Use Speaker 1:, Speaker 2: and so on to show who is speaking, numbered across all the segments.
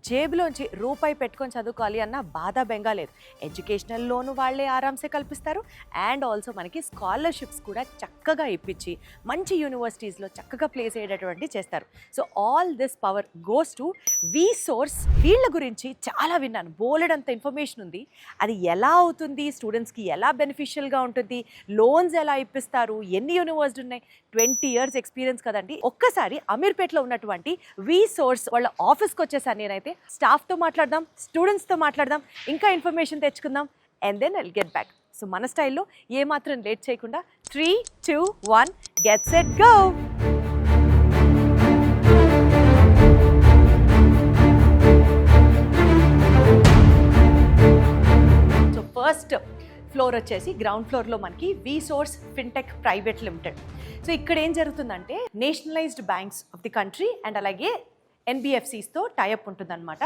Speaker 1: జేబులోంచి రూపాయి పెట్టుకొని చదువుకోవాలి అన్న బాధ బెంగా లేదు. ఎడ్యుకేషనల్ లోను వాళ్ళే ఆరామ్సే కల్పిస్తారు. అండ్ ఆల్సో మనకి స్కాలర్షిప్స్ కూడా చక్కగా ఇప్పించి మంచి యూనివర్సిటీస్లో చక్కగా ప్లేస్ అయ్యేటటువంటి చేస్తారు. So all this power goes to V Source. వీళ్ళ గురించి చాలా విన్నాను, బోలెడంత ఇన్ఫర్మేషన్ ఉంది. అది ఎలా అవుతుంది, స్టూడెంట్స్కి ఎలా బెనిఫిషియల్గా ఉంటుంది, లోన్స్ ఎలా ఇప్పిస్తారు, ఎన్ని యూనివర్సిటీ ఉన్నాయి, 20 years ఎక్స్పీరియన్స్ కదండి. ఒక్కసారి అమీర్పేటలో ఉన్నటువంటి వి సోర్స్ వాళ్ళ ఆఫీస్కి వచ్చేసాను నేనైతే. స్టాఫ్తో మాట్లాడదాం, స్టూడెంట్స్తో మాట్లాడదాం, ఇంకా ఇన్ఫర్మేషన్ తెచ్చుకుందాం. And then I'll get back. So మన స్టైల్లో ఏమాత్రం లేట్ చేయకుండా 3, 2, 1 get set go. So first floor వచ్చేసి గ్రౌండ్ ఫ్లోర్లో మనకి WeSource fintech private limited. So ఇక్కడ ఏం జరుగుతుందంటే nationalised banks of the country and అలాగే ఎన్బిఎఫ్సిస్తో టైఅప్ ఉంటుందన్నమాట.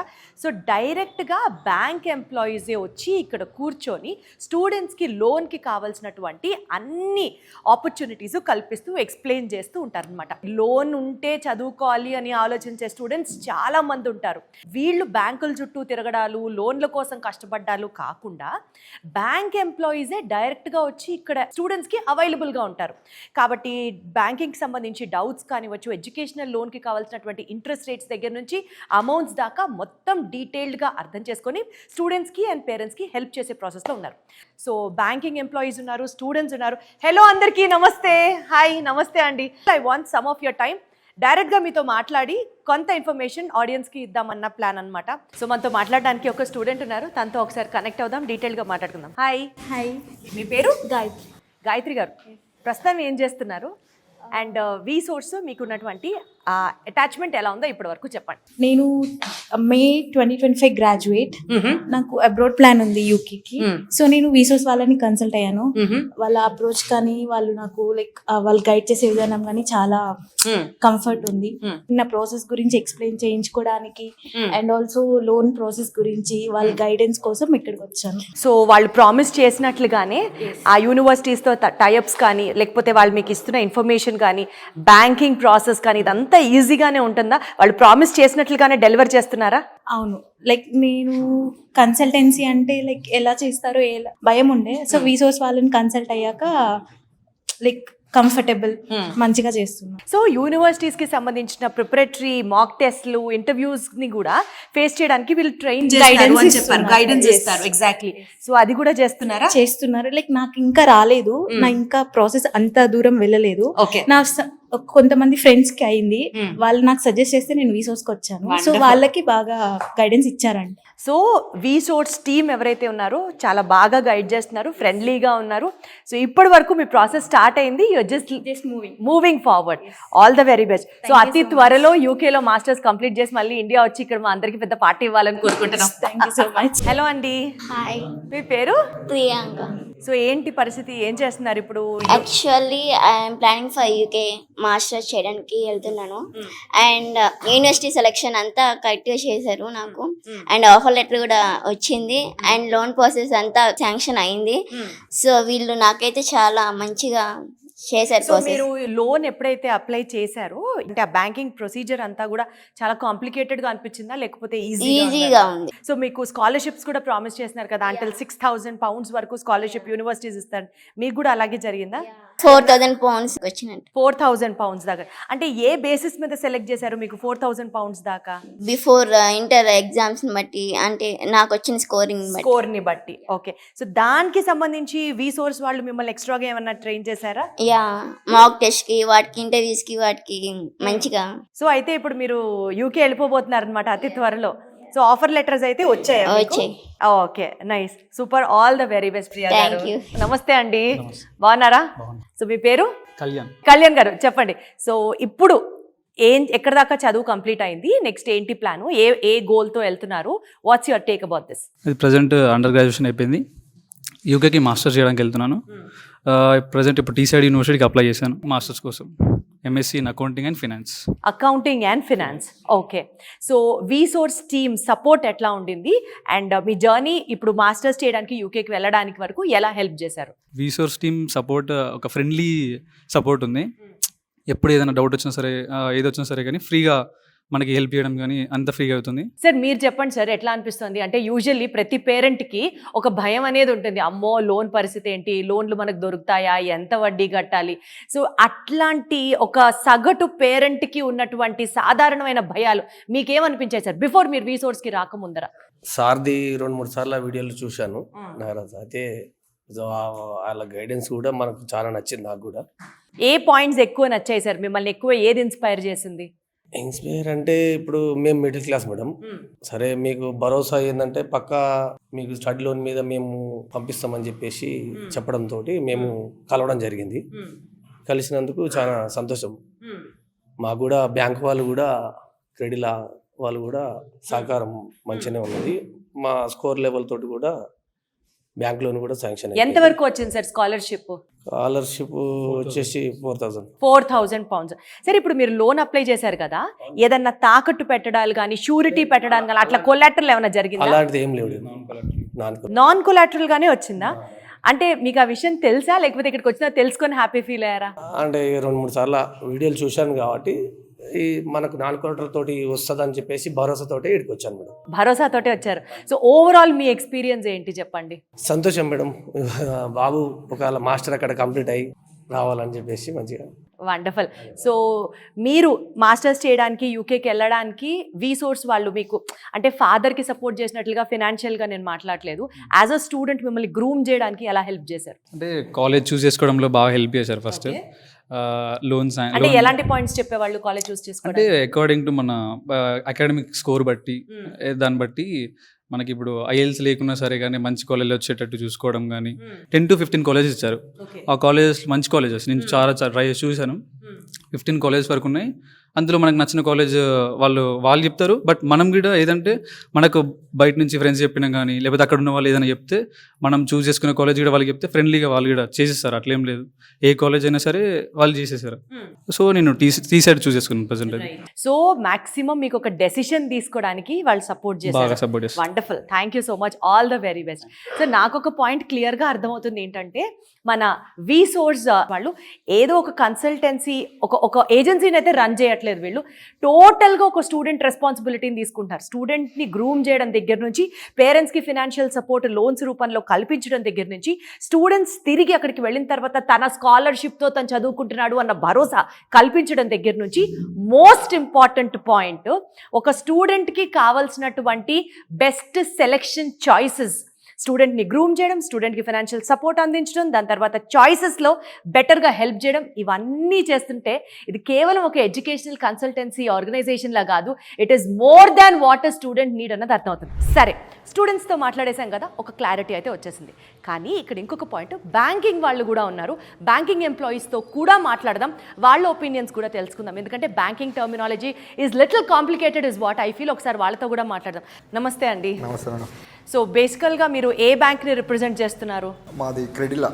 Speaker 1: సో డైరెక్ట్గా బ్యాంక్ ఎంప్లాయీసే వచ్చి ఇక్కడ కూర్చొని స్టూడెంట్స్కి లోన్కి కావాల్సినటువంటి అన్ని ఆపర్చునిటీస్ కల్పిస్తూ ఎక్స్ప్లెయిన్ చేస్తూ ఉంటారనమాట. లోన్ ఉంటే చదువుకోవాలి అని ఆలోచించే స్టూడెంట్స్ చాలామంది ఉంటారు. వీళ్ళు బ్యాంకుల చుట్టూ తిరగడాలు, లోన్ల కోసం కష్టపడ్డాలు కాకుండా బ్యాంక్ ఎంప్లాయీసే డైరెక్ట్గా వచ్చి ఇక్కడ స్టూడెంట్స్కి అవైలబుల్గా ఉంటారు. కాబట్టి బ్యాంకింగ్కి సంబంధించి డౌట్స్ కానివచ్చు, ఎడ్యుకేషనల్ లోన్కి కావాల్సినటువంటి ఇంట్రెస్ట్ రేట్స్ దగ్గర నుంచి అమౌంట్స్ దాకా మొత్తం డీటెయిల్డ్గా అర్థం చేసుకొని స్టూడెంట్స్కి అండ్ పేరెంట్స్కి హెల్ప్ చేసే ప్రాసెస్లో ఉన్నారు. సో బ్యాంకింగ్ ఎంప్లాయీస్ ఉన్నారు, స్టూడెంట్స్ ఉన్నారు. హలో అందరికీ నమస్తే, హాయ్, నమస్తే అండి. I want some of your time. డైరెక్ట్గా మీతో మాట్లాడి కొంత ఇన్ఫర్మేషన్ ఆడియన్స్కి ఇద్దామన్న ప్లాన్ అనమాట. సో మనతో మాట్లాడడానికి ఒక స్టూడెంట్ ఉన్నారు, తనతో ఒకసారి కనెక్ట్ అవుదాం, డీటెయిల్గా మాట్లాడుకుందాం. హాయ్.
Speaker 2: హాయ్,
Speaker 1: మీ పేరు?
Speaker 2: గాయత్రి.
Speaker 1: గాయత్రి గారు, ప్రస్తుతం ఏం చేస్తున్నారు? అండ్ వి సోర్స్ మీకున్నటువంటి అటాచ్మెంట్ ఎలా ఉందో ఇప్పటి వరకు చెప్పండి.
Speaker 2: నేను మే 2025 గ్రాడ్యుయేట్. నాకు అబ్రాడ్ ప్లాన్ ఉంది యూకేకి. సో నేను వీసోస్ వాళ్ళని కన్సల్ట్ అయ్యాను. వాళ్ళ అప్రోచ్ కానీ వాళ్ళు నాకు లైక్ వాళ్ళు గైడ్ చేసే విధానం కానీ చాలా కంఫర్ట్ ఉంది. నా ప్రాసెస్ గురించి ఎక్స్ప్లెయిన్ చేయించుకోవడానికి అండ్ ఆల్సో లోన్ ప్రాసెస్ గురించి వాళ్ళ గైడెన్స్ కోసం ఇక్కడికి వచ్చాను.
Speaker 1: సో వాళ్ళు ప్రామిస్ చేసినట్లుగానే ఆ యూనివర్సిటీస్తో టైఅప్స్ కానీ లేకపోతే వాళ్ళు మీకు ఇస్తున్న ఇన్ఫర్మేషన్ కానీ బ్యాంకింగ్ ప్రాసెస్ కానీ ఇదంతా ఈజీగానే ఉంటుందా? వాళ్ళు ప్రామిస్ చేసినట్లుగానే డెలివర్ చేస్తున్నారా?
Speaker 2: అవును, లైక్ నేను కన్సల్టెన్సీ అంటే లైక్ ఎలా చేస్తారో ఎలా భయం ఉండే. సో వీసోస్ వాళ్ళని కన్సల్ట్ అయ్యాక లైక్ కంఫర్టబుల్ మంచిగా చేస్తున్నా.
Speaker 1: సో యూనివర్సిటీస్కి సంబంధించిన ప్రిపరేటరీ మాక్ టెస్ట్లు, ఇంటర్వ్యూస్ని కూడా ఫేస్ చేయడానికి వీళ్ళు ట్రైన్ గైడెన్స్ చేస్తారు. ఎగ్జాక్ట్లీ. సో అది కూడా చేస్తున్నారు. లైక్ నాకు ఇంకా రాలేదు, నా ఇంకా ప్రాసెస్ అంత దూరం వెళ్ళలేదు. నా కొంతమంది ఫ్రెండ్స్ కి అయింది, వాళ్ళు నాకు సజెస్ట్ చేస్తే నేను వీసోర్స్కి వచ్చాను. సో వాళ్ళకి బాగా గైడెన్స్ ఇచ్చారండి. సో వి సోర్స్ టీమ్ ఎవరైతే ఉన్నారో చాలా బాగా గైడ్ చేస్తున్నారు, ఫ్రెండ్లీగా ఉన్నారు. సో ఇప్పటి వరకు మీ ప్రాసెస్ స్టార్ట్ అయింది, just moving forward. All the very best. So అతి త్వరలో యూకేలో మాస్టర్స్ కంప్లీట్ చేసి మళ్ళీ ఇండియా వచ్చి ఇక్కడ మా అందరికి పెద్ద పార్టీ ఇవ్వాలని కోరుకుంటున్నాం.
Speaker 2: Thank you so much.
Speaker 1: Hello అండి.
Speaker 3: హాయ్,
Speaker 1: మీ పేరు?
Speaker 3: ప్రియాంక.
Speaker 1: సో ఏంటి పరిస్థితి, ఏం చేస్తున్నారు ఇప్పుడు?
Speaker 3: Actually I'm planning for UK masters చేయడానికి వెళ్తున్నాను. అండ్ యూనివర్సిటీ సెలెక్షన్ అంతా కరెక్ట్గా చేశారు నాకు. అండ్ ఆఫర్ లెటర్ కూడా వచ్చింది. అండ్ లోన్ ప్రాసెస్ అంతా శాంక్షన్ అయింది. సో వీళ్ళు నాకైతే చాలా మంచిగా చేశారు.
Speaker 1: సో మీరు లోన్ ఎప్పుడైతే అప్లై చేశారో అంటే ఆ బ్యాంకింగ్ ప్రొసీజర్ అంతా కూడా చాలా కాంప్లికేటెడ్ గా అనిపించిందా లేకపోతే
Speaker 3: ఈజీగా ఉంది?
Speaker 1: సో మీకు స్కాలర్షిప్స్ కూడా ప్రామిస్ చేస్తున్నారు కదా, అంటే 6,000 pounds వరకు స్కాలర్షిప్ యూనివర్సిటీస్ ఇస్తారు. మీకు కూడా అలాగే జరిగిందా?
Speaker 3: 4,000 pounds వచ్చినట్టు.
Speaker 1: 4,000 pounds దాకా. అంటే ఏ బేసిస్ మీద సెలెక్ట్ చేశారు మీకు 4,000 pounds దాకా?
Speaker 3: బిఫోర్ ఇంటర్ ఎగ్జామ్స్ బట్టి, అంటే నాకు వచ్చిన
Speaker 1: స్కోర్ని బట్టి. ఓకే. సో దానికి సంబంధించి వి సోర్స్ వాళ్ళు మిమ్మల్ని ఎక్స్ట్రాగా ఏమన్నా ట్రైన్ చేశారా?
Speaker 3: మాక్ టెస్ట్ కి, వాటికి ఇంటర్వ్యూస్ కి, వాటికి మంచిగా.
Speaker 1: సో అయితే ఇప్పుడు మీరు యూకే వెళ్ళిపోబోతున్నారు అనమాట అతి త్వరలో. సో ఆఫర్ లెటర్స్ అయితే వచ్చాయి. Okay, nice, super. All the very best Priya గారు. నమస్తే అండి, బాగున్నారా? సో మీ పేరు? కళ్యాణ్ గారు, చెప్పండి. సో ఇప్పుడు ఎక్కడ దాకా చదువు కంప్లీట్ అయింది, నెక్స్ట్ ఏంటి ప్లాన్, ఏ గోల్తో వెళ్తున్నారు? What's your take about this?
Speaker 4: Present under graduation అయిపోయింది, యూకేకి మాస్టర్స్ చేయడానికి వెళ్తున్నాను. ప్రజెంట్ ఇప్పుడు టీసైడ్ యూనివర్సిటీకి అప్లై చేశాను మాస్టర్స్ కోసం, MSc in accounting and finance. Okay. So V Source team support ఎట్లా ఉండింది అండ్ మీ జర్నీ ఇప్పుడు మాస్టర్స్ చేయడానికి యూకేకి వెళ్ళడానికి వరకు ఎలా హెల్ప్ చేశారు? వి సోర్స్ టీమ్ సపోర్ట్ ఒక ఫ్రెండ్లీ సపోర్ట్ ఉంది. ఎప్పుడు ఏదైనా డౌట్ వచ్చినా సరే, ఏది వచ్చినా సరే కానీ ఫ్రీగా మనకి హెల్ప్ చేయడం కానీ అంత ఫ్రీగా అవుతుంది.
Speaker 1: సార్ మీరు చెప్పండి సార్, ఎట్లా అనిపిస్తుంది? అంటే యూజువల్లీ ప్రతి పేరెంట్కి ఒక భయం అనేది ఉంటుంది, అమ్మో లోన్ పరిస్థితి ఏంటి, లోన్లు మనకు దొరుకుతాయా, ఎంత వడ్డీ కట్టాలి. సో అట్లాంటి ఒక సగటు పేరెంట్కి ఉన్నటువంటి సాధారణమైన భయాలు మీకేమనిపించాయి సార్ బిఫోర్ మీరు రీసోర్స్కి రాకముందర?
Speaker 5: సార్ది 2-3 సార్లు వీడియోలు చూశాను నాగరాజు. అయితే వాళ్ళ గైడెన్స్ కూడా మనకు చాలా నచ్చింది. నాకు కూడా
Speaker 1: ఏ పాయింట్స్ ఎక్కువ నచ్చాయి సార్? మిమ్మల్ని ఎక్కువ ఏది ఇన్స్పైర్ చేసింది?
Speaker 5: ఇన్స్పైర్ అంటే ఇప్పుడు మేము మిడిల్ క్లాస్ మేడం, సరే మీకు భరోసా ఏంటంటే పక్కా మీకు స్టడీ లోన్ మీద మేము పంపిస్తామని చెప్పేసి చెప్పడంతో మేము కలవడం జరిగింది. కలిసినందుకు చాలా సంతోషం. మాకు కూడా బ్యాంక్ వాళ్ళు కూడా క్రెడిట్ వాళ్ళు కూడా సహకారం మంచిగానే ఉన్నది. మా స్కోర్ లెవెల్ తోటి కూడా బ్యాంక్ లోన్ కూడా శాంక్షన్.
Speaker 1: ఎంతవరకు వచ్చింది సార్ స్కాలర్షిప్?
Speaker 5: స్కాలర్షిప్ వచ్చేసి
Speaker 1: 4,000 pounds. సరే ఇప్పుడు మీరు లోన్ అప్లై చేశారు కదా, ఏదన్నా తాకట్టు పెట్టడాలు కానీ షూరిటీ పెట్టడానికి కానీ అట్లా కొలాటరల్ ఏమైనా జరిగిందా?
Speaker 5: అలాంటిది ఏం లేదు.
Speaker 1: నాన్ కొలాటరల్ గానే వచ్చిందా? అంటే మీకు ఆ విషయం తెలుసా, లేకపోతే ఇక్కడికి వచ్చినా తెలుసుకొని హ్యాపీ ఫీల్ అయ్యారా?
Speaker 5: అంటే 2-3 సార్లు వీడియోలు చూశాను కాబట్టి ఈ మనకు 4 కోట్ల తోటి వస్తుంది అని చెప్పేసి భరోసాతోటి ఇక్కడికి వచ్చాను మేడం.
Speaker 1: భరోసాతోటే వచ్చారు. సో ఓవరాల్ మీ ఎక్స్పీరియన్స్ ఏంటి చెప్పండి?
Speaker 5: సంతోషం మేడం. బాబు ఒకవేళ మాస్టర్ అక్కడ కంప్లీట్ అయ్యి రావాలని చెప్పేసి మంచిగా.
Speaker 1: వండర్ఫుల్. సో మీరు మాస్టర్స్ చేయడానికి యూకేకి వెళ్ళడానికి వీసోర్స్ వాళ్ళు మీకు అంటే ఫాదర్కి సపోర్ట్ చేసినట్లుగా ఫినాన్షియల్గా నేను మాట్లాడలేదు, యాజ్ అ స్టూడెంట్ మిమ్మల్ని గ్రూమ్ చేయడానికి ఎలా హెల్ప్ చేశారు?
Speaker 4: అంటే కాలేజ్ చూస్ చేసుకోవడంలో బాగా హెల్ప్ చేశారు. ఫస్ట్ లోన్స్
Speaker 1: అంటే ఎలాంటి పాయింట్స్ చెప్పేవాళ్ళు కాలేజ్ చూస్
Speaker 4: అంటే
Speaker 1: చేసుకోవడానికి?
Speaker 4: అకార్డింగ్ టు మన అకాడమిక్ స్కోర్ బట్టి దాన్ని బట్టి మనకి ఇప్పుడు ఐఎల్స్ లేకున్నా సరే కానీ మంచి కాలేజ్ వచ్చేటట్టు చూసుకోవడం కానీ 10 to 15 కాలేజెస్ ఇచ్చారు. ఆ కాలేజెస్ మంచి కాలేజెస్ నేను చాలా ట్రై చేసి చూశాను. 15 కాలేజెస్ వరకు ఉన్నాయి. అందులో మనకు నచ్చిన కాలేజ్ వాళ్ళు చెప్తారు. బట్ మనం కూడా ఏదంటే మనకు బయట నుంచి ఫ్రెండ్స్ చెప్పినా కానీ లేకపోతే అక్కడ ఉన్న వాళ్ళు ఏదైనా చెప్తే మనం చూస్ చేసుకునే కాలేజ్ కూడా వాళ్ళకి చెప్తే ఫ్రెండ్లీగా వాళ్ళు కూడా చేసేస్తారు. అట్లేం లేదు, ఏ కాలేజ్ అయినా సరే వాళ్ళు చేసేసారు. సో నేను టీ సైడ్ చూస్ చేసుకున్నాను ప్రజెంట్.
Speaker 1: సో మాక్సిమం మీకు ఒక డెసిషన్ తీసుకోవడానికి వాళ్ళు సపోర్ట్
Speaker 4: బాగా
Speaker 1: చేశారు.
Speaker 4: సపోర్ట్ చేస్తారు.
Speaker 1: Wonderful, thank you so much, all the very best. So నాకు ఒక పాయింట్ క్లియర్గా అర్థమవుతుంది ఏంటంటే మన వీసోర్స్ వాళ్ళు ఏదో ఒక కన్సల్టెన్సీ ఒక ఏజెన్సీని అయితే రన్ చేయట్లేదు. వీళ్ళు టోటల్గా ఒక స్టూడెంట్ రెస్పాన్సిబిలిటీని తీసుకుంటారు. స్టూడెంట్ని గ్రూమ్ చేయడం దగ్గర నుంచి పేరెంట్స్కి ఫినాన్షియల్ సపోర్ట్ లోన్స్ రూపంలో కల్పించడం దగ్గర నుంచి స్టూడెంట్స్ తిరిగి అక్కడికి వెళ్ళిన తర్వాత తన స్కాలర్షిప్తో తను చదువుకుంటున్నాడు అన్న భరోసా కల్పించడం దగ్గర నుంచి మోస్ట్ ఇంపార్టెంట్ పాయింట్ ఒక స్టూడెంట్కి కావాల్సినటువంటి బెస్ట్ సెలెక్షన్ చాయిసెస్, స్టూడెంట్ని గ్రూమ్ చేయడం, స్టూడెంట్కి ఫైనాన్షియల్ సపోర్ట్ అందించడం, దాని తర్వాత చాయిసెస్లో బెటర్గా హెల్ప్ చేయడం, ఇవన్నీ చేస్తుంటే ఇది కేవలం ఒక ఎడ్యుకేషనల్ కన్సల్టెన్సీ ఆర్గనైజేషన్లా కాదు, it is more than what a student need అన్నది అర్థమవుతుంది. సరే, స్టూడెంట్స్తో మాట్లాడేసాం కదా, ఒక క్లారిటీ అయితే వచ్చేసింది. కానీ ఇక్కడ ఇంకొక పాయింట్, బ్యాంకింగ్ వాళ్ళు కూడా ఉన్నారు. బ్యాంకింగ్ ఎంప్లాయీస్తో కూడా మాట్లాడదాం, వాళ్ళ ఒపీనియన్స్ కూడా తెలుసుకుందాం. ఎందుకంటే banking terminology is little complicated is what I feel. ఒకసారి వాళ్ళతో కూడా మాట్లాడదాం. నమస్తే అండి.
Speaker 6: నమస్తే మేడం.
Speaker 1: సో బేసికల్గా మీరు ఏ బ్యాంక్ని రిప్రజెంట్ చేస్తున్నారు?
Speaker 6: మాది క్రెడిల్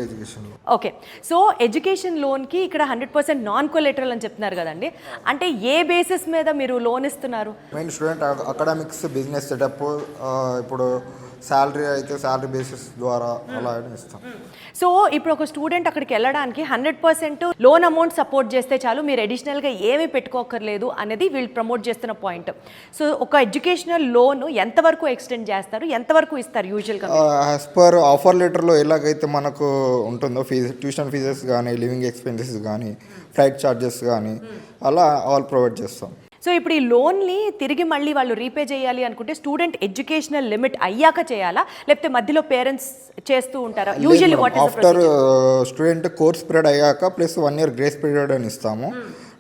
Speaker 6: ఎడ్యుకేషన్లో.
Speaker 1: ఓకే, సో ఎడ్యుకేషన్ లోన్కి ఇక్కడ 100% నాన్ కొలేటరల్ అని చెప్తున్నారు కదండి, అంటే ఏ బేసిస్ మీద మీరు లోన్ ఇస్తున్నారు?
Speaker 6: Main student academics, business setup, ఇప్పుడు శాలరీ అయితే శాలరీ బేసిస్ ద్వారా అలా ఇస్తాం.
Speaker 1: సో ఇప్పుడు ఒక స్టూడెంట్ అక్కడికి వెళ్ళడానికి 100% లోన్ అమౌంట్ సపోర్ట్ చేస్తే చాలు, మీరు అడిషనల్గా ఏమీ పెట్టుకోకర్లేదు అనేది వీళ్ళు ప్రమోట్ చేస్తున్న పాయింట్. సో ఒక ఎడ్యుకేషనల్ లోన్ ఎంతవరకు ఎక్స్టెండ్ చేస్తారు, ఎంతవరకు ఇస్తారు యూజువల్గా?
Speaker 6: యాజ్ పర్ ఆఫర్ లెటర్లో ఎలాగైతే మనకు ఉంటుందో ఫీజు, ట్యూషన్ ఫీజెస్ కానీ, లివింగ్ ఎక్స్పెన్సెస్ కానీ, ఫ్లైట్ ఛార్జెస్ కానీ అలా ఆల్ ప్రొవైడ్ చేస్తాం.
Speaker 1: సో ఇప్పుడు ఈ లోన్ని తిరిగి మళ్ళీ వాళ్ళు రీపే చేయాలి అనుకుంటే స్టూడెంట్ ఎడ్యుకేషనల్ లిమిట్ అయ్యాక చేయాలా, లేకపోతే మధ్యలో పేరెంట్స్ చేస్తూ ఉంటారా? Usually what is the
Speaker 6: after
Speaker 1: procedure?
Speaker 6: Student course period అయ్యాక ప్లస్ 1 year గ్రేస్ పీరియడ్ అని ఇస్తాము.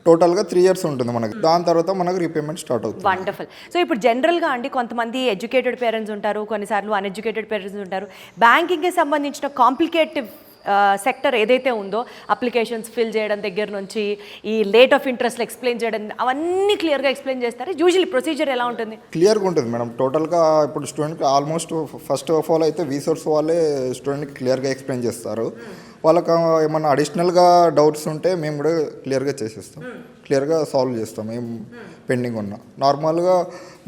Speaker 6: టోటల్గా 3 years ఉంటుంది మనకి. దాని తర్వాత మనకు రీపేమెంట్ స్టార్ట్ అవుతుంది.
Speaker 1: వండర్ఫుల్. సో ఇప్పుడు జనరల్గా అండి కొంతమంది ఎడ్యుకేటెడ్ పేరెంట్స్ ఉంటారు, కొన్నిసార్లు అన్ఎడ్యుకేటెడ్ పేరెంట్స్ ఉంటారు. బ్యాంకింగ్కి సంబంధించిన కాంప్లికేటివ్ సెక్టర్ ఏదైతే ఉందో, అప్లికేషన్స్ ఫిల్ చేయడం దగ్గర నుంచి ఈ రేట్ ఆఫ్ ఇంట్రెస్ట్ ఎక్స్ప్లెయిన్ చేయడం, అవన్నీ క్లియర్గా ఎక్స్ప్లెయిన్ చేస్తారు. యూజువల్లీ ప్రొసీజర్ ఎలా ఉంటుంది?
Speaker 6: క్లియర్గా ఉంటుంది మేడం. టోటల్గా ఇప్పుడు స్టూడెంట్కి ఆల్మోస్ట్ ఫస్ట్ ఆఫ్ ఆల్ అయితే వీసోర్స్ వాళ్ళే స్టూడెంట్కి క్లియర్గా ఎక్స్ప్లెయిన్ చేస్తారు. వాళ్ళకి ఏమన్నా అడిషనల్గా డౌట్స్ ఉంటే మేము కూడా క్లియర్గా చేసేస్తాం, క్లియర్గా సాల్వ్ చేస్తాం ఏం పెండింగ్ ఉన్నా. నార్మల్గా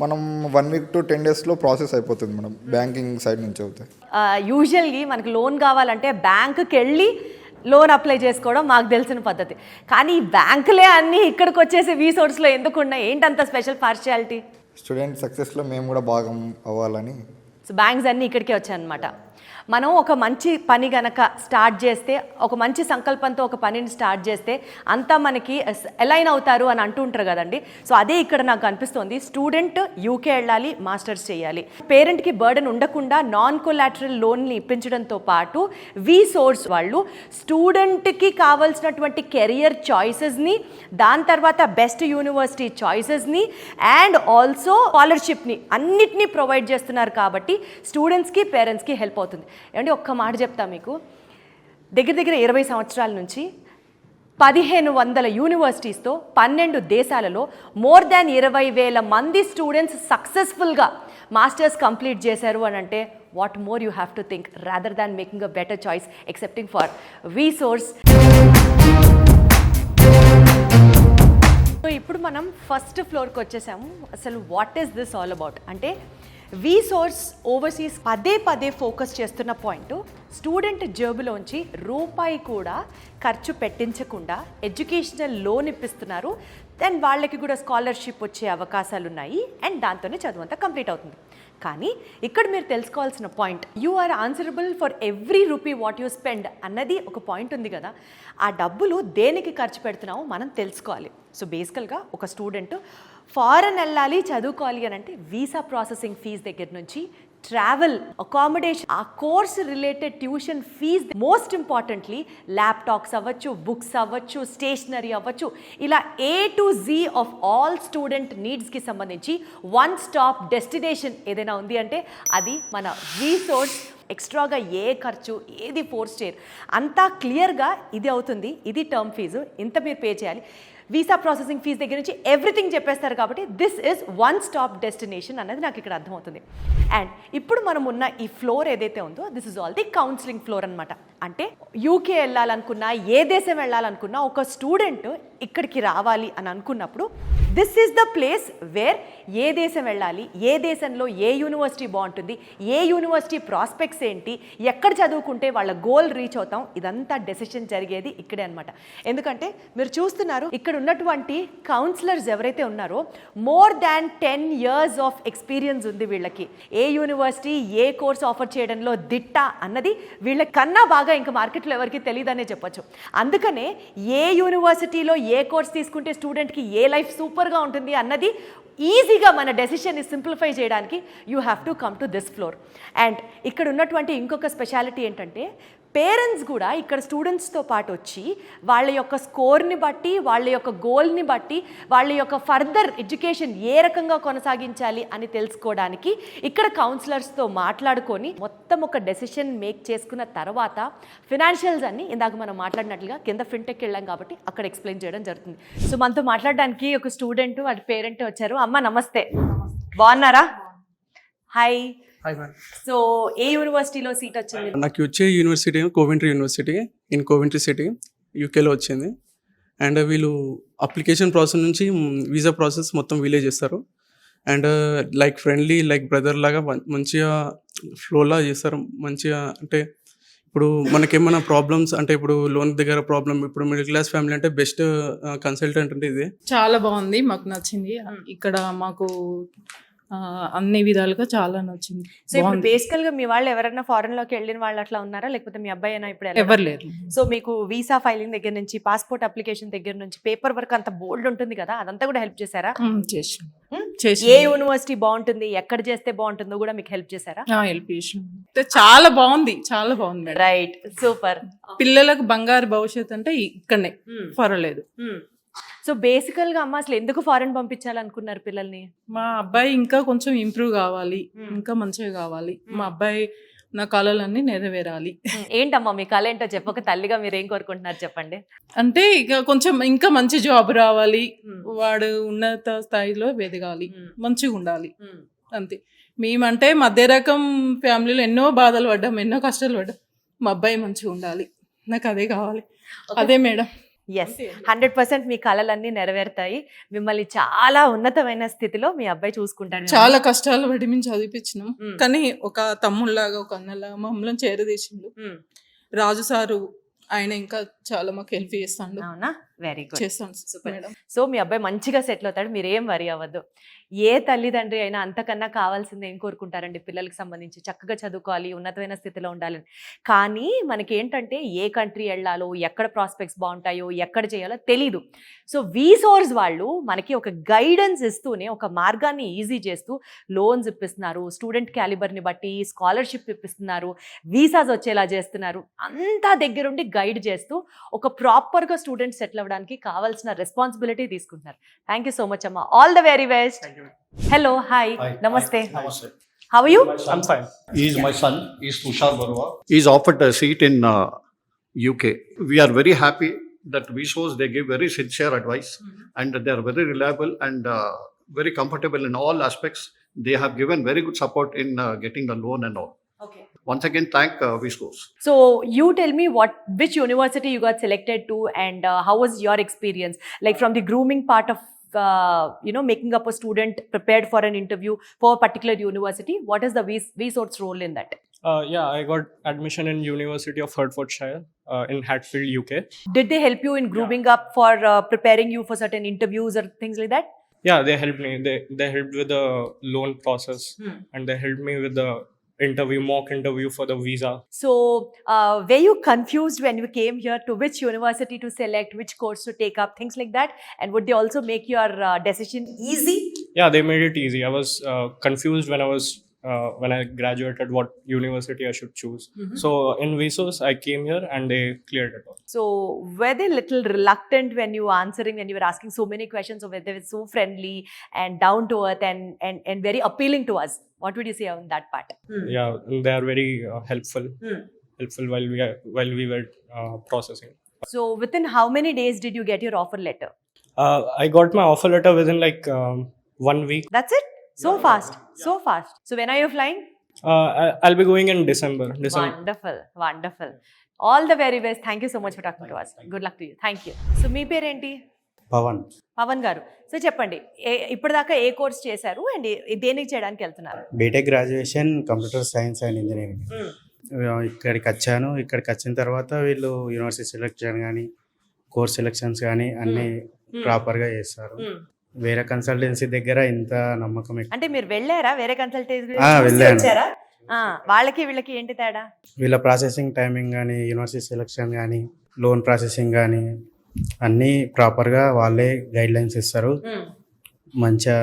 Speaker 6: మనం 1 week to 10 daysలో ప్రాసెస్ అయిపోతుంది మేడం బ్యాంకింగ్ సైడ్ నుంచి అవుతాయి.
Speaker 1: యూజువల్లీ మనకి లోన్ కావాలంటే బ్యాంకుకి వెళ్ళి లోన్ అప్లై చేసుకోవడం మాకు తెలిసిన పద్ధతి. కానీ ఈ బ్యాంకులే అన్నీ ఇక్కడికి వచ్చేసి వీ సోర్స్లో ఎందుకు ఉన్నాయి? ఏంటంత స్పెషల్ పార్షియాలిటీ?
Speaker 6: స్టూడెంట్ సక్సెస్లో మేము కూడా భాగం అవ్వాలని.
Speaker 1: సో బ్యాంక్స్ అన్నీ ఇక్కడికే వచ్చాయన్నమాట. మనం ఒక మంచి పని గనక స్టార్ట్ చేస్తే, ఒక మంచి సంకల్పంతో ఒక పనిని స్టార్ట్ చేస్తే అంతా మనకి అలైన్ అవుతారు అని అంటూ ఉంటారు కదండి. సో అదే ఇక్కడ నాకు అనిపిస్తుంది. స్టూడెంట్ యూకే వెళ్ళాలి, మాస్టర్స్ చేయాలి, పేరెంట్కి బర్డెన్ ఉండకుండా నాన్ కొలాటరల్ లోన్ని ఇప్పించడంతో పాటు వీ సోర్స్ వాళ్ళు స్టూడెంట్కి కావాల్సినటువంటి కెరియర్ చాయిసెస్ని, దాని తర్వాత బెస్ట్ యూనివర్సిటీ చాయిసెస్ని అండ్ ఆల్సో స్కాలర్షిప్ని అన్నిటినీ ప్రొవైడ్ చేస్తున్నారు. కాబట్టి స్టూడెంట్స్కి పేరెంట్స్కి హెల్ప్ అవుతుంది. ఏమంటే ఒక్క మాట చెప్తా మీకు, దగ్గర దగ్గర 20 సంవత్సరాల నుంచి 1500 యూనివర్సిటీస్తో 12 దేశాలలో మోర్ దాన్ 20,000 మంది స్టూడెంట్స్ సక్సెస్ఫుల్గా మాస్టర్స్ కంప్లీట్ చేశారు అని అంటే what more you have to think rather than making a better choice excepting for we source. So ఇప్పుడు మనం ఫస్ట్ ఫ్లోర్కి వచ్చేసాము. అసలు what is this all about అంటే వీ సోర్స్ ఓవర్సీస్ పదే పదే ఫోకస్ చేస్తున్న పాయింట్, స్టూడెంట్ జేబులోంచి రూపాయి కూడా ఖర్చు పెట్టించకుండా ఎడ్యుకేషనల్ లోన్ ఇప్పిస్తున్నారు. దెన్ వాళ్ళకి కూడా స్కాలర్షిప్ వచ్చే అవకాశాలు ఉన్నాయి అండ్ దాంతోనే చదువు అంతా కంప్లీట్ అవుతుంది. కానీ ఇక్కడ మీరు తెలుసుకోవాల్సిన point, you are answerable for every rupee what you spend అన్నది ఒక పాయింట్ ఉంది కదా. ఆ డబ్బులు దేనికి ఖర్చు పెడుతున్నామో మనం తెలుసుకోవాలి. సో బేసికల్గా ఒక స్టూడెంట్ ఫారెన్ వెళ్ళాలి, చదువుకోవాలి అని అంటే వీసా ప్రాసెసింగ్ ఫీజు దగ్గర నుంచి ట్రావెల్, అకామిడేషన్, ఆ course related tuition fees, most importantly laptops అవ్వచ్చు, బుక్స్ అవ్వచ్చు, స్టేషనరీ అవ్వచ్చు, ఇలా A to Z of all student నీడ్స్కి సంబంధించి వన్ స్టాప్ డెస్టినేషన్ ఏదైనా ఉంది అంటే అది మన వీ సోర్స్. ఎక్స్ట్రాగా ఏ ఖర్చు ఏది ఫోర్స్ చేయరు, అంతా క్లియర్గా ఇది అవుతుంది, ఇది టర్మ్ ఫీజు, ఇంత మీరు పే చేయాలి, వీసా ప్రాసెసింగ్ ఫీజ్ దగ్గర నుంచి ఎవ్రీథింగ్ చెప్పేస్తారు. కాబట్టి this is one stop destination అన్నది నాకు ఇక్కడ అర్థమవుతుంది. అండ్ ఇప్పుడు మనం ఉన్న ఈ ఫ్లోర్ ఏదైతే ఉందో this is all the counselling floor అనమాట. అంటే యూకే వెళ్ళాలనుకున్నా, ఏ దేశం వెళ్ళాలనుకున్నా ఒక స్టూడెంట్ ఇక్కడికి రావాలి అని అనుకున్నప్పుడు this is the place where ఏ దేశం వెళ్ళాలి, ఏ దేశంలో ఏ యూనివర్సిటీ బాగుంటుంది, ఏ యూనివర్సిటీ ప్రాస్పెక్ట్స్ ఏంటి, ఎక్కడ చదువుకుంటే వాళ్ళ గోల్ రీచ్ అవుతాం, ఇదంతా డెసిషన్ జరిగేది ఇక్కడే అనమాట. ఎందుకంటే మీరు చూస్తున్నారు ఇక్కడ ఉన్నటువంటి కౌన్సిలర్స్ ఎవరైతే ఉన్నారో more than 10 years of experience ఉంది వీళ్ళకి. ఏ యూనివర్సిటీ ఏ కోర్స్ ఆఫర్ చేయడంలో దిట్ట అన్నది వీళ్ళ కన్నా బాగా ఇంకా మార్కెట్లో ఎవరికి తెలియదనే చెప్పొచ్చు. అందుకనే ఏ యూనివర్సిటీలో ఏ కోర్స్ తీసుకుంటే స్టూడెంట్కి ఏ లైఫ్ సూపర్గా ఉంటుంది అన్నది ఈజీగా మన డెసిషన్ని సింప్లిఫై చేయడానికి you have to come to this floor. And ఇక్కడ ఉన్నటువంటి ఇంకొక స్పెషాలిటీ ఏంటంటే పేరెంట్స్ కూడా ఇక్కడ స్టూడెంట్స్తో పాటు వచ్చి వాళ్ళ యొక్క స్కోర్ని బట్టి, వాళ్ళ యొక్క గోల్ని బట్టి, వాళ్ళ యొక్క ఫర్దర్ ఎడ్యుకేషన్ ఏ రకంగా కొనసాగించాలి అని తెలుసుకోవడానికి ఇక్కడ కౌన్సిలర్స్తో మాట్లాడుకొని మొత్తం ఒక డెసిషన్ మేక్ చేసుకున్న తర్వాత ఫినాన్షియల్స్ అన్ని ఇందాక మనం మాట్లాడినట్లుగా కింద ఫిన్టెక్ వెళ్ళాం కాబట్టి అక్కడ ఎక్స్ప్లెయిన్ చేయడం జరుగుతుంది. సో మనతో మాట్లాడడానికి ఒక స్టూడెంట్ వాడి పేరెంట్ వచ్చారు. అమ్మ నమస్తే, బాగున్నారా? హాయ్. సో ఏ యూనివర్సిటీలో సీట్ వచ్చింది?
Speaker 7: నాకు వచ్చే university Coventry university in Coventry city యూకేలో వచ్చింది. అండ్ వీళ్ళు అప్లికేషన్ ప్రాసెస్ నుంచి వీసా ప్రాసెస్ మొత్తం వీలే చేస్తారు. And like friendly, like brother లాగా మంచిగా ఫ్లోలా చేస్తారు. మంచిగా అంటే ఇప్పుడు మనకేమైనా ప్రాబ్లమ్స్ అంటే ఇప్పుడు లోన్ దగ్గర ప్రాబ్లమ్, ఇప్పుడు మిడిల్ క్లాస్ ఫ్యామిలీ అంటే బెస్ట్ కన్సల్టెంట్ అంటే ఇదే.
Speaker 8: చాలా బాగుంది, మాకు నచ్చింది. ఇక్కడ మాకు అన్ని విధాలుగా చాలా నచ్చింది.
Speaker 1: సో ఇప్పుడు బేసికల్ గా మీ వాళ్ళు ఎవరైనా ఫారెన్ లోకి వెళ్ళిన వాళ్ళు అట్లా ఉన్నారా, లేకపోతే మీ అబ్బాయి అయినా ఇప్పుడు
Speaker 8: ఎవరు లేరు.
Speaker 1: సో మీకు వీసా ఫైలింగ్ దగ్గర నుంచి, పాస్పోర్ట్ అప్లికేషన్ దగ్గర నుంచి, పేపర్ వర్క్ అంత బోల్డ్ ఉంటుంది కదా, అదంతా కూడా హెల్ప్ చేశారా? ఏ యూనివర్సిటీ బాగుంటుంది, ఎక్కడ చేస్తే బాగుంటుందో కూడా మీకు హెల్ప్ చేశారా?
Speaker 8: హెల్ప్ చేసి చాలా బాగుంది, చాలా బాగుంది మేడం.
Speaker 1: Right, super.
Speaker 8: పిల్లలకు బంగారు భవిష్యత్తు అంటే ఇక్కడనే, పర్వాలేదు.
Speaker 1: సో బేసికల్ గా అమ్మ అసలు ఎందుకు ఫారెన్ పంపించాలనుకున్నారు పిల్లల్ని?
Speaker 8: మా అబ్బాయి ఇంకా కొంచెం ఇంప్రూవ్ కావాలి, ఇంకా మంచిగా కావాలి. మా అబ్బాయి నా కళలన్నీ నెరవేరాలి.
Speaker 1: ఏంటమ్మా మీ కళ ఏంటో చెప్పక తల్లిగా మీరు ఏం కోరుకుంటున్నారు చెప్పండి.
Speaker 8: అంటే ఇక కొంచెం ఇంకా మంచి జాబ్ రావాలి, వాడు ఉన్నత స్థాయిలో ఎదగాలి, మంచిగా ఉండాలి, అంతే. మేమంటే మధ్య రకం ఫ్యామిలీలో ఎన్నో బాధలు పడ్డాం, ఎన్నో కష్టాలు పడ్డాం. మా అబ్బాయి మంచిగా ఉండాలి, నాకు అదే కావాలి. అదే మేడం.
Speaker 1: ఎస్, 100% మీ కళలన్నీ నెరవేరుతాయి. మిమ్మల్ని చాలా ఉన్నతమైన స్థితిలో మీ అబ్బాయి చూసుకుంటాడు.
Speaker 8: చాలా కష్టాలు పడి మేము చదివిపించినాం, కానీ ఒక తమ్ముళ్ళలాగా, ఒక అన్నలాగా మమ్మల్ని చేరదీసిండు. రాజు సారు ఆయన ఇంకా చాలా మాకు హెల్ప్ చేస్తాడు.
Speaker 1: అవునా, వెరీ గుడ్.
Speaker 8: చేస్తాను
Speaker 1: సూపర్.
Speaker 8: మేడం.
Speaker 1: సో మీ అబ్బాయి మంచిగా సెటిల్ అవుతాడు, మీరు ఏం వరి అవ్వద్దు. ఏ తల్లిదండ్రి అయినా అంతకన్నా కావాల్సింది ఏం కోరుకుంటారండి పిల్లలకి సంబంధించి? చక్కగా చదువుకోవాలి, ఉన్నతమైన స్థితిలో ఉండాలని. కానీ మనకి ఏంటంటే ఏ కంట్రీ వెళ్ళాలో, ఎక్కడ ప్రాస్పెక్ట్స్ బాగుంటాయో, ఎక్కడ చేయాలో తెలీదు. సో వీసోర్స్ వాళ్ళు మనకి ఒక గైడెన్స్ ఇస్తూనే ఒక మార్గాన్ని ఈజీ చేస్తూ లోన్స్ ఇప్పిస్తున్నారు, స్టూడెంట్ క్యాలిబర్ని బట్టి స్కాలర్షిప్ ఇప్పిస్తున్నారు, వీసాస్ వచ్చేలా చేస్తున్నారు. అంతా దగ్గరుండి గైడ్ చేస్తూ ఒక ప్రాపర్గా స్టూడెంట్ సెటిల్ అవ్వడానికి కావాల్సిన రెస్పాన్సిబిలిటీ తీసుకుంటున్నారు. థ్యాంక్ యూ సో మచ్ అమ్మా. All the very best. Hello, hi, నమస్తే.
Speaker 9: Namaste.
Speaker 1: How are you?
Speaker 9: I'm fine. He is my son. He is Tushar Barua. He is offered a seat in UK. We are very happy that VSOS, they give very sincere advice and they are very reliable and very comfortable in all aspects. They have given very good support in getting the loan and all.
Speaker 1: Okay.
Speaker 9: Once again, thank VSOS.
Speaker 1: So you tell me which university you got selected to and how was your experience? Like from the grooming part of making up a student prepared for an interview for a particular university, what is the VSOR's role in that?
Speaker 10: Yeah, I got admission in University of Hertfordshire in Hatfield, UK.
Speaker 1: Did they help you in grooming up for preparing you for certain interviews or things like that?
Speaker 10: Yeah, they helped me. They helped with the loan process and they helped me with the mock interview for the visa.
Speaker 1: So were you confused when you came here to which university to select, which course to take up, things like that? And would they also make your decision easy?
Speaker 10: Yeah, they made it easy. I was confused when I graduated what university I should choose. So in VSOS, I came here and they cleared it all.
Speaker 1: So were they little reluctant when you were answering, when you were asking so many questions, or were they so friendly and down to earth and very appealing to us? What would you say on that part?
Speaker 10: Yeah, they are very helpful while we were processing.
Speaker 1: So within how many days did you get your offer letter?
Speaker 10: I got my offer letter within like 1 week.
Speaker 1: That's it? So fast. So fast. So when are you flying?
Speaker 10: I'll be going in December.
Speaker 1: Wonderful. Wonderful. All the very best. Thank you so much for talking to us. Good luck to you. Thank you. So మీ పేరేంటి? పవన్ గారు. So చెప్పండి, ఇప్పటిదాకా ఏ course చేశారు and దేనికి చేయడానికి వెళ్తున్నారు?
Speaker 11: BTech graduation computer science and engineering. ఇక్కడికి వచ్చాను. ఇక్కడికి వచ్చిన తర్వాత వీళ్ళు యూనివర్సిటీ సెలెక్షన్ కానీ కోర్స్ సెలెక్షన్స్ కానీ అన్నీ ప్రాపర్గా చేస్తారు. వేరే కన్సల్టెన్సీ దగ్గర ఇంత నమ్మకం
Speaker 1: అంటే మీరు వెళ్ళారా వేరే కన్సల్టెన్సీ?
Speaker 11: వెళ్ళాను.
Speaker 1: వచ్చారా? వాళ్ళకి వీళ్ళకి ఏంటి తేడా?
Speaker 11: వీళ్ళ ప్రాసెసింగ్ టైమింగ్ కానీ యూనివర్సిటీ సెలెక్షన్ కానీ లోన్ ప్రాసెసింగ్ కానీ అన్నీ ప్రాపర్గా వాళ్ళే గైడ్ లైన్స్ ఇస్తారు. మంచిగా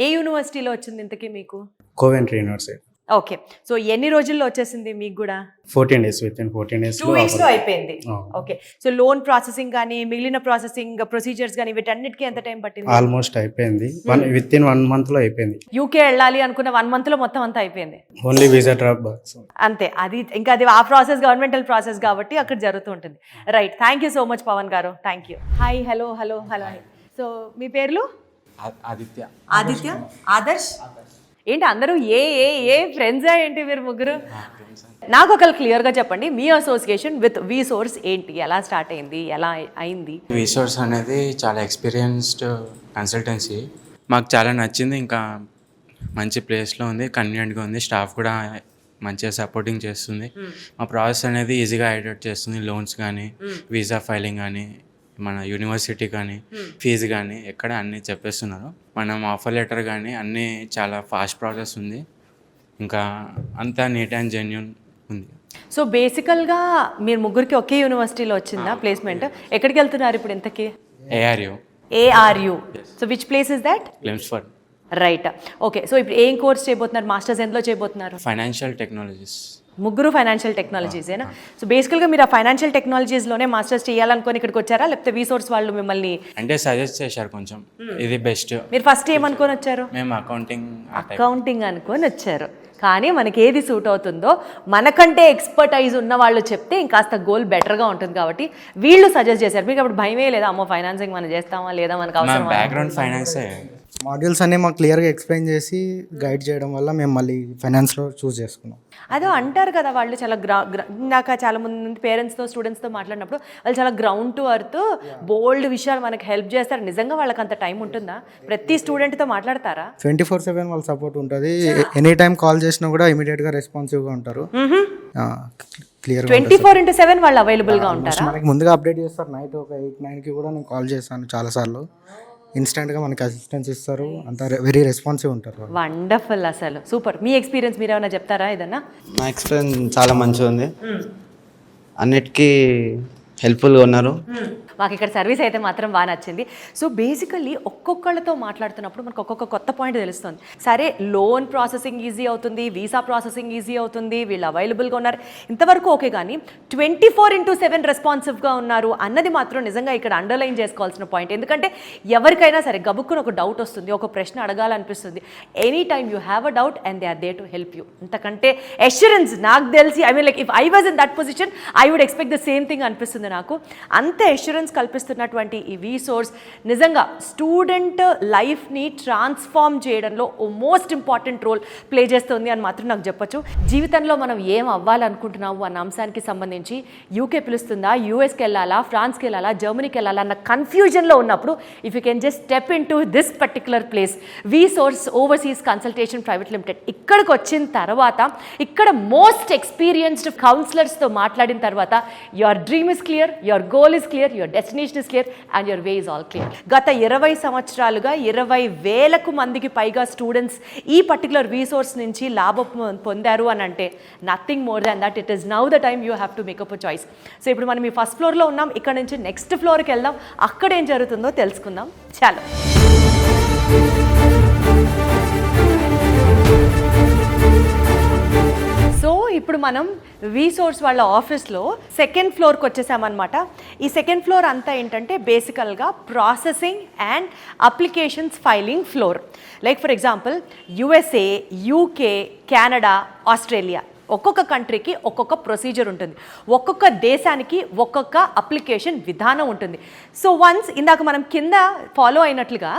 Speaker 1: ఏ యూనివర్సిటీలో వచ్చింది ఇంతకీ మీకు?
Speaker 11: Coventry university.
Speaker 1: ఓకే. సో ఎన్ని రోజుల్లో వచ్చేసింది మీకు కూడా?
Speaker 11: 14 days. వితిన్ 14 days
Speaker 1: 2 weeks లో అయిపోయింది. ఓకే. సో లోన్ ప్రాసెసింగ్ కానీ మిగిలిన ప్రాసెసింగ్ ప్రొసీజర్స్ కానీ వీటన్నిటికీ ఎంత టైం పట్టింది?
Speaker 11: ఆల్మోస్ట్ అయిపోయింది. వితిన్ 1 month లో అయిపోయింది.
Speaker 1: యూకే వెళ్ళాలి అనుకున్న 1 month లో మొత్తం అంతా అయిపోయింది.
Speaker 11: ఓన్లీ వీసా డ్రాప్ బాక్స్
Speaker 1: అంతే. అది ఆ ప్రాసెస్ గవర్నమెంటల్ ప్రాసెస్ కాబట్టి అక్కడ జరుగుతూ ఉంటుంది. Right. Thank you so much Pavan garu. Thank you. Hi, hello. So మీ పేర్లు? ఆదిత్య, ఆదర్శ్. ఏంటి అందరూ ఏ ఫ్రెండ్సా ఏంటి మీరు ముగ్గురు? నాకు ఒకరు క్లియర్గా చెప్పండి, మీ అసోసియేషన్ విత్ వీసోర్స్ ఏంటి, ఎలా స్టార్ట్ అయింది, ఎలా అయింది?
Speaker 12: వీసోర్స్ అనేది చాలా ఎక్స్పీరియన్స్డ్ కన్సల్టెన్సీ. మాకు చాలా నచ్చింది. ఇంకా మంచి ప్లేస్లో ఉంది, కన్వీనియంట్గా ఉంది, స్టాఫ్ కూడా మంచిగా సపోర్టింగ్ చేస్తుంది. మా ప్రాసెస్ అనేది ఈజీగా ఐడెంట్ చేస్తుంది. లోన్స్ కానీ వీసా ఫైలింగ్ కానీ మన యూనివర్సిటీ కానీ ఫీజు కానీ ఎక్కడ అన్నీ చెప్పేస్తున్నారు. మనం ఆఫర్ లెటర్ కానీ అన్నీ చాలా ఫాస్ట్ ప్రాసెస్ ఉంది. ఇంకా అంతా నీట్ అండ్ జెన్యూన్ ఉంది.
Speaker 1: సో బేసికల్గా మీరు ముగ్గురికి ఒకే యూనివర్సిటీలో వచ్చిందా ప్లేస్మెంట్? ఎక్కడికి వెళ్తున్నారు ఇప్పుడు ఇంతకీ? ARU. So which place is that?
Speaker 12: Chelmsford.
Speaker 1: Right. Okay. So ఇప్పుడు ఏం కోర్స్ చేయబోతున్నారు? మాస్టర్స్ ఎందులో చేయబోతున్నారు?
Speaker 12: Financial technologies.
Speaker 1: ముగ్గురు ఫైనాన్షియల్ టెక్నాలజీసేనా? సో బేసికల్గా మీరు ఆ ఫైనాన్షియల్ టెక్నాలజీస్లోనే మాస్టర్స్ చేయాలనుకొని ఇక్కడికి వచ్చారా, లేకపోతే వీసోర్స్ వాళ్ళు మిమ్మల్ని
Speaker 12: అంటే సజెస్ట్ చేశారు కొంచెం ఇది బెస్ట్?
Speaker 1: మీరు ఫస్ట్ ఏమనుకొని వచ్చారు?
Speaker 12: మేము అకౌంటింగ్
Speaker 1: అనుకొని వచ్చారు. కానీ మనకి ఏది సూట్ అవుతుందో మనకంటే ఎక్స్పర్టైజ్ ఉన్న వాళ్ళు చెప్తే ఇంకాస్త గోల్ బెటర్గా ఉంటుంది కాబట్టి వీళ్ళు సజెస్ట్ చేశారు. మీకు అప్పుడు భయమే లేదా, అమ్మో ఫైనాన్సింగ్ మనం చేస్తామా లేదా, మనకు అవసరం?
Speaker 12: బ్యాక్గ్రౌండ్ ఫైనాన్సే.
Speaker 11: మాడ్యూల్స్ అన్నీ మాకు క్లియర్గా ఎక్స్ప్లెయిన్ చేసి గైడ్ చేయడం వల్ల మేము మళ్ళీ ఫైనాన్స్లో చూస్ చేసుకున్నాం.
Speaker 1: అదో అంటారు కదా వాళ్ళు చాలా నాకు చాలా మంది పేరెంట్స్తో స్టూడెంట్స్తో మాట్లాడినప్పుడు వాళ్ళు చాలా గ్రౌండ్ టు అర్త్ బోల్డ్ విషయాలు మనకు హెల్ప్ చేస్తారు. నిజంగా వాళ్ళకి అంత టైం ఉంటుందా? ప్రతి స్టూడెంట్తో మాట్లాడతారా?
Speaker 11: 24/7 వాళ్ళ సపోర్ట్ ఉంటుంది. ఎనీ టైం కాల్ చేసినా కూడా ఇమీడియట్గా రెస్పాన్సివ్గా ఉంటారు. క్లియర్
Speaker 1: 24/7 వాళ్ళు అవైలబుల్గా ఉంటారా?
Speaker 11: మనకి ముందుగా అప్డేట్ చేస్తారు. నైట్ ఒక 8-9కి కూడా నేను కాల్ చేశాను చాలాసార్లు. ఇన్స్టెంట్గా మనకి అసిస్టెన్స్ ఇస్తారు. అంత వెరీ రెస్పాన్సివ్ ఉంటారు.
Speaker 1: వండర్ఫుల్, అసలు సూపర్. మీ ఎక్స్పీరియన్స్ మీరు ఏమైనా చెప్తారా ఏదన్నా?
Speaker 13: నా ఎక్స్పీరియన్స్ చాలా మంచిగా ఉంది. అన్నిటికీ హెల్ప్ఫుల్గా ఉన్నారు.
Speaker 1: మాకు ఇక్కడ సర్వీస్ అయితే మాత్రం బాగా నచ్చింది. సో బేసికల్లీ ఒక్కొక్కళ్ళతో మాట్లాడుతున్నప్పుడు మనకు ఒక్కొక్క కొత్త పాయింట్ తెలుస్తుంది. సరే, లోన్ ప్రాసెసింగ్ ఈజీ అవుతుంది, వీసా ప్రాసెసింగ్ ఈజీ అవుతుంది, వీళ్ళు అవైలబుల్గా ఉన్నారు, ఇంతవరకు ఓకే. కానీ 24/7 రెస్పాన్సివ్గా ఉన్నారు అన్నది మాత్రం నిజంగా ఇక్కడ అండర్లైన్ చేసుకోవాల్సిన పాయింట్. ఎందుకంటే ఎవరికైనా సరే గబుక్కుని ఒక డౌట్ వస్తుంది, ఒక ప్రశ్న అడగాలనిపిస్తుంది. Any time you have a doubt and they are there to help you. అంతకంటే అష్యూరెన్స్ నాకు తెలిసి, I mean like if I was in that position I would expect the same thing అనిపిస్తుంది నాకు. అంత అష్యూరెన్స్ కల్పిస్తున్నటువంటి ఈ వీసోర్స్ నిజంగా స్టూడెంట్ లైఫ్ని transform చేయడంలో ఓ మోస్ట్ ఇంపార్టెంట్ రోల్ ప్లే చేస్తుంది అని మాత్రం నాకు చెప్పొచ్చు. జీవితంలో మనం ఏం అవ్వాలనుకుంటున్నాము అన్న అంశానికి సంబంధించి యూకే పిలుస్తుందా, యూఎస్కి వెళ్ళాలా, ఫ్రాన్స్కి వెళ్ళాలా, జర్మనీకి వెళ్ళాలా అన్న కన్ఫ్యూజన్లో ఉన్నప్పుడు if you can just step in to this particular place, వీసోర్స్ overseas consultation private limited, ఇక్కడికి వచ్చిన తర్వాత ఇక్కడ మోస్ట్ ఎక్స్పీరియన్స్డ్ కౌన్సిలర్స్తో మాట్లాడిన తర్వాత your dream is clear, your goal is clear, your destination is clear and your way is all clear. గత 20 సంవత్సరాలుగా 20,000 మందికి పైగా స్టూడెంట్స్ ఈ పర్టికులర్ రీసోర్స్ నుంచి లాభం పొందారు అని అంటే nothing more than that. It is now the time you have to make up a choice. So ఇప్పుడు మనం ఈ ఫస్ట్ ఫ్లోర్లో ఉన్నాం, ఇక్కడ నుంచి నెక్స్ట్ ఫ్లోర్కి వెళ్దాం, అక్కడ ఏం జరుగుతుందో తెలుసుకుందాం. చాలు. సో ఇప్పుడు మనం వీసోర్స్ వాళ్ళ ఆఫీస్లో సెకండ్ ఫ్లోర్కి వచ్చేసామన్నమాట. ఈ సెకండ్ ఫ్లోర్ అంతా ఏంటంటే బేసికల్గా processing and applications filing floor. Like for example USA, UK, Canada, Australia, ఒక్కొక్క కంట్రీకి ఒక్కొక్క ప్రొసీజర్ ఉంటుంది, ఒక్కొక్క దేశానికి ఒక్కొక్క అప్లికేషన్ విధానం ఉంటుంది. సో వన్స్ ఇందాక మనం కింద ఫాలో అయినట్లుగా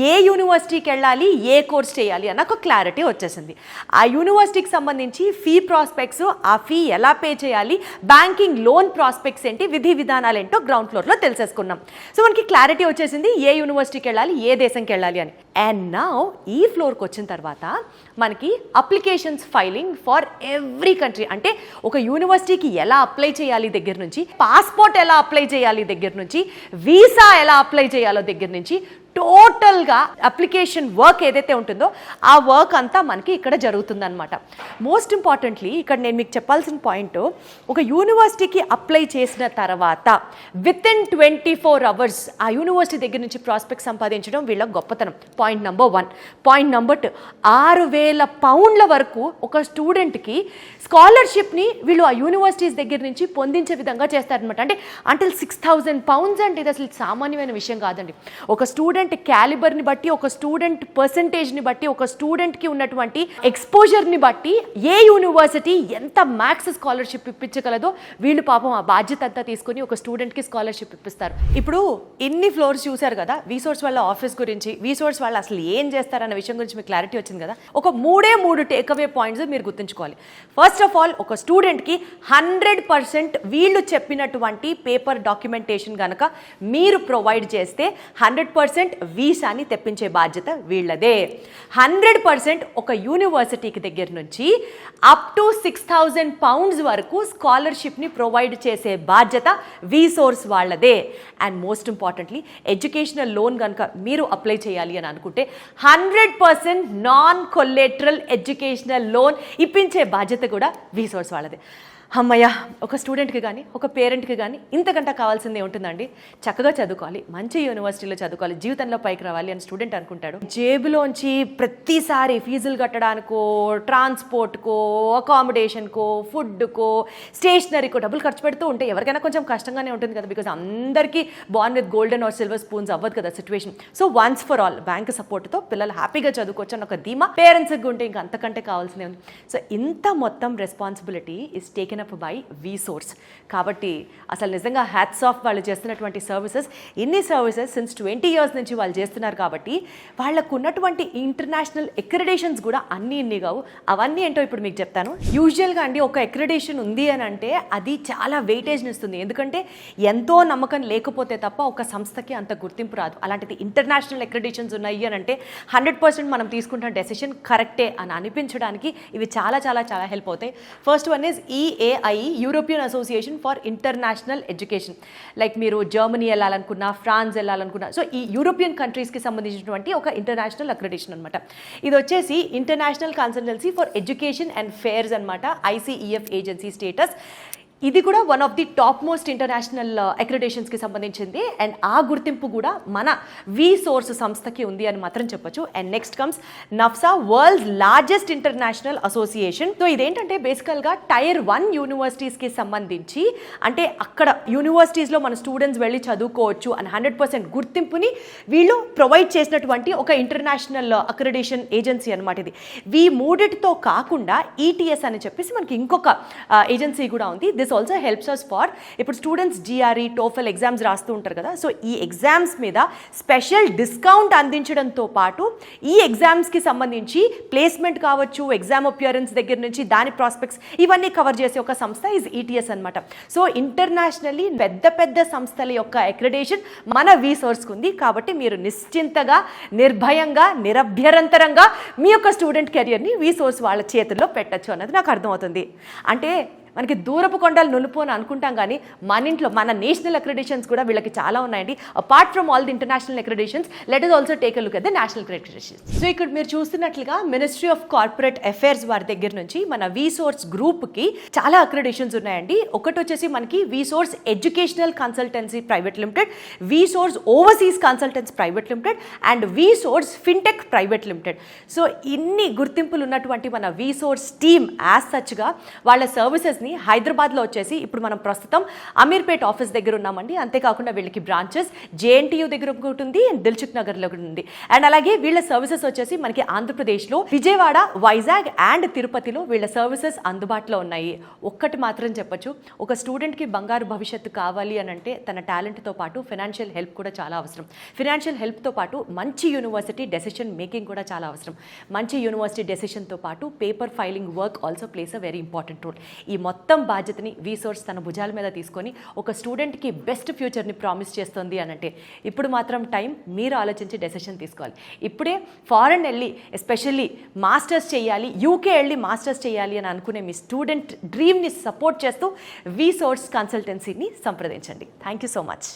Speaker 1: ఏ యూనివర్సిటీకి వెళ్ళాలి, ఏ కోర్స్ చేయాలి అన్న ఒక క్లారిటీ వచ్చేసింది. ఆ యూనివర్సిటీకి సంబంధించి ఫీ ప్రాస్పెక్ట్స్, ఆ ఫీ ఎలా పే చేయాలి, బ్యాంకింగ్ లోన్ ప్రాస్పెక్ట్స్ ఏంటి, విధి విధానాలు ఏంటో గ్రౌండ్ ఫ్లోర్లో తెలిసేసుకున్నాం. సో మనకి క్లారిటీ వచ్చేసింది ఏ యూనివర్సిటీకి వెళ్ళాలి, ఏ దేశంకి వెళ్ళాలి అని. అండ్ నౌ ఈ ఫ్లోర్కి వచ్చిన తర్వాత మనకి applications filing for every country, అంటే ఒక యూనివర్సిటీకి ఎలా అప్లై చేయాలి దగ్గర నుంచి, పాస్పోర్ట్ ఎలా అప్లై చేయాలి దగ్గర నుంచి, వీసా ఎలా అప్లై చేయాలో దగ్గర నుంచి, టోటల్గా అప్లికేషన్ వర్క్ ఏదైతే ఉంటుందో ఆ వర్క్ అంతా మనకి ఇక్కడ జరుగుతుందన్నమాట. మోస్ట్ ఇంపార్టెంట్లీ ఇక్కడ నేను మీకు చెప్పాల్సిన పాయింట్, ఒక యూనివర్సిటీకి అప్లై చేసిన తర్వాత వితిన్ 24 hours ఆ యూనివర్సిటీ దగ్గర నుంచి ప్రాస్పెక్ట్ సంపాదించడం వీళ్ళ గొప్పతనం. Point number 1. Point number 2, 6,000 pounds వరకు ఒక స్టూడెంట్కి స్కాలర్షిప్ని వీళ్ళు ఆ యూనివర్సిటీస్ దగ్గర నుంచి పొందించే విధంగా చేస్తారనమాట. అంటే అంటిల్ 6,000 pounds అంటే ఇది అసలు సామాన్యమైన విషయం కాదండి. ఒక స్టూడెంట్ క్యాలిబర్ని బట్టి, ఒక స్టూడెంట్ పర్సంటేజ్ని బట్టి, ఒక స్టూడెంట్కి ఉన్నటువంటి ఎక్స్పోజర్ని బట్టి ఏ యూనివర్సిటీ ఎంత మ్యాక్స్ స్కాలర్షిప్ ఇప్పించగలదో వీళ్ళు పాపం ఆ బాధ్యత అంతా తీసుకుని ఒక స్టూడెంట్కి స్కాలర్షిప్ ఇప్పిస్తారు. ఇప్పుడు ఇన్ని ఫ్లోర్స్ చూశారు కదా వీసోర్స్ వాళ్ళ ఆఫీస్ గురించి, వీసోర్స్ వాళ్ళు అసలు ఏం చేస్తారన్న విషయం గురించి మీకు క్లారిటీ వచ్చింది కదా. ఒక 3 టేక్అవే పాయింట్స్ మీరు గుర్తుంచుకోవాలి. ఫస్ట్ ఆఫ్ ఆల్, ఒక స్టూడెంట్కి 100% వీళ్ళు చెప్పినటువంటి పేపర్ డాక్యుమెంటేషన్ కనుక మీరు ప్రొవైడ్ చేస్తే 100% వీసాని తెప్పించే బాధ్యత వీళ్ళదే. 100% ఒక యూనివర్సిటీకి దగ్గర నుంచి అప్ టు 6,000 pounds వరకు స్కాలర్షిప్ని ప్రొవైడ్ చేసే బాధ్యత వీసోర్స్ వాళ్ళదే. And most importantly educational loan కనుక మీరు అప్లై చేయాలి అని అనుకుంటే 100% నాన్ కొలేటరల్ ఎడ్యుకేషనల్ లోన్ ఇప్పించే బాధ్యత కూడా వీసోర్స్ వాళ్ళదే. అమ్మయ్య, ఒక స్టూడెంట్కి కానీ ఒక పేరెంట్కి కానీ ఇంతకంటే కావాల్సిందే ఉంటుందండి. చక్కగా చదువుకోవాలి, మంచి యూనివర్సిటీలో చదువుకోవాలి, జీవితంలో పైకి రావాలి అని స్టూడెంట్ అనుకుంటాడు. జేబులోంచి ప్రతిసారి ఫీజులు కట్టడానికో, ట్రాన్స్పోర్ట్కో, అకామిడేషన్కో, ఫుడ్కో, స్టేషనరీకో డబ్బులు ఖర్చు పెడుతూ ఉంటే ఎవరికైనా కొంచెం కష్టంగానే ఉంటుంది కదా. బికాజ్ అందరికీ born with golden are silver spoons అవ్వదు కదా situation. So once for all bank సపోర్ట్తో పిల్లలు హ్యాపీగా చదువుకోవచ్చు అని ఒక ధీమా పేరెంట్స్కి ఉంటే ఇంకా అంతకంటే కావాల్సిందే ఉంది. సో ఇంత మొత్తం responsibility is taken up by WeSource. కాబట్టి అసలు నిజంగా హ్యాట్స్ ఆఫ్ వాళ్ళు చేస్తున్నటువంటి సర్వీసెస్. ఇన్ని సర్వీసెస్ సిన్స్ 20 years నుంచి వాళ్ళు చేస్తున్నారు కాబట్టి వాళ్ళకు ఉన్నటువంటి ఇంటర్నేషనల్ ఎక్రిడేషన్స్ కూడా ఇన్ని కావు. అవన్నీ ఏంటో ఇప్పుడు మీకు చెప్తాను. యూజువల్గా అండి ఒక ఎక్రిడేషన్ ఉంది అని అంటే అది చాలా వెయిటేజ్ని ఇస్తుంది. ఎందుకంటే ఎంతో నమ్మకం లేకపోతే తప్ప ఒక సంస్థకి అంత గుర్తింపు రాదు. అలాంటిది ఇంటర్నేషనల్ ఎక్రిడేషన్స్ ఉన్నాయి అని అంటే 100% మనం తీసుకుంటున్న డెసిషన్ కరెక్టే అని అనిపించడానికి ఇవి చాలా చాలా చాలా హెల్ప్ అవుతాయి. First one is EAI, European association for international education. Like మీరు జర్మనీ వెళ్ళాలనుకున్నా, ఫ్రాన్స్ వెళ్ళాలనుకున్నా, సో ఈ యూరోపియన్ కంట్రీస్కి సంబంధించినటువంటి ఒక ఇంటర్నేషనల్ అక్రెడిషన్ అనమాట. ఇది వచ్చేసి international consultancy for education and fairs అనమాట, ICEF ఏజెన్సీ స్టేటస్. ఇది కూడా one of the top most international అక్రిడేషన్స్కి సంబంధించింది. అండ్ ఆ గుర్తింపు కూడా మన V-Source సంస్థకి ఉంది అని మాత్రం చెప్పొచ్చు. And next comes NAFSA, world's largest international association. So ఇదేంటంటే బేసికల్గా Tier 1 యూనివర్సిటీస్కి సంబంధించి, అంటే అక్కడ యూనివర్సిటీస్లో మన స్టూడెంట్స్ వెళ్ళి చదువుకోవచ్చు అని 100% గుర్తింపుని వీళ్ళు ప్రొవైడ్ చేసినటువంటి ఒక ఇంటర్నేషనల్ అక్రిడేషన్ ఏజెన్సీ అనమాట ఇది. ఈ మూడిటితో కాకుండా ETS అని చెప్పేసి మనకి ఇంకొక ఏజెన్సీ కూడా ఉంది. This also helps us for ఇప్పుడు స్టూడెంట్స్ GRE, TOEFL ఎగ్జామ్స్ రాస్తూ ఉంటారు కదా, సో ఈ ఎగ్జామ్స్ మీద స్పెషల్ డిస్కౌంట్ అందించడంతో పాటు ఈ ఎగ్జామ్స్కి సంబంధించి ప్లేస్మెంట్ కావచ్చు, ఎగ్జామ్ అపియరెన్స్ దగ్గర నుంచి దాని ప్రాస్పెక్ట్స్ ఇవన్నీ కవర్ చేసే ఒక సంస్థ ఈజ్ ETS అనమాట. సో ఇంటర్నేషనల్లీ పెద్ద పెద్ద సంస్థల యొక్క అక్రిడేషన్ మన V-Sourceకి ఉంది. కాబట్టి మీరు నిశ్చింతగా, నిర్భయంగా, నిరభ్యంతరంగా మీ యొక్క స్టూడెంట్ కెరియర్ని V-Source వాళ్ళ చేతుల్లో పెట్టచ్చు అన్నది నాకు అర్థమవుతుంది. అంటే మనకి దూరపు కొండలు నులుపు అని అనుకుంటాం, కానీ మన ఇంట్లో మన నేషనల్ అక్రిడేషన్స్ కూడా వీళ్ళకి చాలా ఉన్నాయండి. Apart from all the international accreditations, let us also take a look at the national accreditations. So ఇక్కడ మీరు చూస్తున్నట్లుగా మినిస్ట్రీ ఆఫ్ కార్పొరేట్ అఫైర్స్ వారి దగ్గర నుంచి మన V-Source గ్రూప్కి చాలా అక్రిడేషన్స్ ఉన్నాయండి. ఒకటి వచ్చేసి మనకి V-Source educational consultancy private limited, V-Source overseas consultancy private limited and V-Source fintech private limited. So ఇన్ని గుర్తింపులు ఉన్నటువంటి మన V-Source టీమ్ యాజ్ సచ్గా వాళ్ళ సర్వీసెస్ని హైదరాబాద్లో వచ్చేసి ఇప్పుడు మనం ప్రస్తుతం అమీర్పేట్ ఆఫీస్ దగ్గర ఉన్నామండి. అంతేకాకుండా వీళ్ళకి బ్రాంచెస్ JNTU దగ్గర ఒకటి ఉంది, దిల్సుఖ్ నగర్లో ఒకటి ఉంది. అండ్ అలాగే వీళ్ళ సర్వీసెస్ వచ్చేసి మనకి ఆంధ్రప్రదేశ్లో విజయవాడ, వైజాగ్ అండ్ తిరుపతిలో వీళ్ళ సర్వీసెస్ అందుబాటులో ఉన్నాయి. ఒక్కటి మాత్రం చెప్పొచ్చు, ఒక స్టూడెంట్కి బంగారు భవిష్యత్తు కావాలి అని అంటే తన టాలెంట్తో పాటు ఫినాన్షియల్ హెల్ప్ కూడా చాలా అవసరం. ఫినాన్షియల్ హెల్ప్తో పాటు మంచి యూనివర్సిటీ డెసిషన్ మేకింగ్ కూడా చాలా అవసరం. మంచి యూనివర్సిటీ డెసిషన్తో పాటు paper filing work also plays a very important role. ఈ మొత్తం బాధ్యతని V-Source తన భుజాల మీద తీసుకొని ఒక స్టూడెంట్కి బెస్ట్ ఫ్యూచర్ని ప్రామిస్ చేస్తుంది అని అంటే ఇప్పుడు మాత్రం టైం మీరు ఆలోచించి డెసిషన్ తీసుకోవాలి. ఇప్పుడే ఫారెన్ వెళ్ళి ఎస్పెషల్లీ మాస్టర్స్ చేయాలి, UK వెళ్ళి మాస్టర్స్ చేయాలి అని అనుకునే మీ స్టూడెంట్ డ్రీమ్ని సపోర్ట్ చేస్తూ V-Source కన్సల్టెన్సీని సంప్రదించండి. Thank you so much.